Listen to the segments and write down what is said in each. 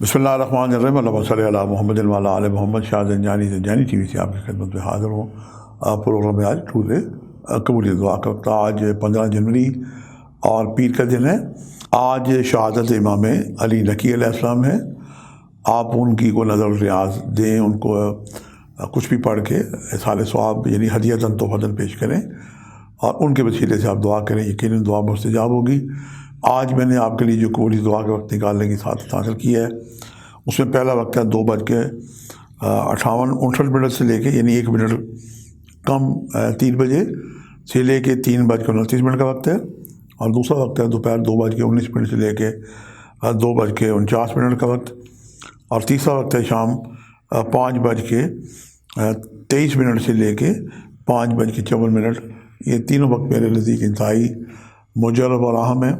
بسم اللہ الرحمن الرحیم، اللہم صلی علی محمد وعلی آل محمد۔ شاہ زنجانی ٹی وی سے آپ کی خدمت میں حاضر ہوں۔ پروگرام میں آج ٹوزڈے قبولیت دعا کا وقت۔ آج 15 جنوری اور پیر کا دن ہے۔ آج شہادت امام علی نقی علیہ السلام ہے۔ آپ ان کی کو نظر ریاض دیں، ان کو کچھ بھی پڑھ کے احصال ثواب یعنی ہدیۃً تحفۃً پیش کریں اور ان کے وسیلے سے آپ دعا کریں، یقیناً دعا مستجاب ہوگی۔ آج میں نے آپ کے لیے جو قبولیت دعا کا وقت نکالنے کی سعادت حاصل کی ہے، اس میں پہلا وقت ہے 2:58 سے لے کے یعنی 1 منٹ کم 3 بجے سے لے کے 3:29 کا وقت ہے، اور دوسرا وقت ہے دوپہر 2:19 سے لے کے 2:49 کا وقت، اور تیسرا وقت ہے شام 5:23 سے لے کے 5:54۔ یہ تینوں وقت میرے نزدیک انتہائی مجرب اور اہم ہیں۔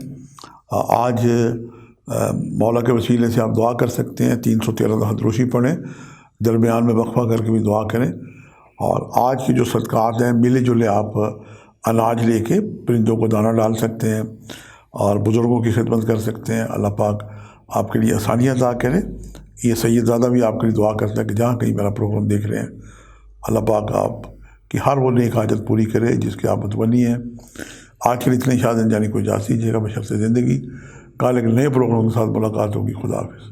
آج مولا کے وسیلے سے آپ دعا کر سکتے ہیں، 313 دفعہ دروشی پڑھیں، درمیان میں وقفہ کر کے بھی دعا کریں، اور آج کے جو صدقات ہیں ملے جلے آپ اناج لے کے پرندوں کو دانہ ڈال سکتے ہیں اور بزرگوں کی خدمت کر سکتے ہیں۔ اللہ پاک آپ کے لیے آسانیاں عطا کرے۔ یہ سید زادہ بھی آپ کے لیے دعا کرتا ہے کہ جہاں کہیں میرا پروگرام دیکھ رہے ہیں، اللہ پاک آپ کی ہر وہ نیک حاجت پوری کرے جس کے آپ متمنی ہیں۔ آج کے لیے اتنے شاہ زنجانی کو اجازت دیجیے گا۔ بشرط زندگی کل ایک نئے پروگرام کے ساتھ ملاقات ہوگی۔ خدا حافظ۔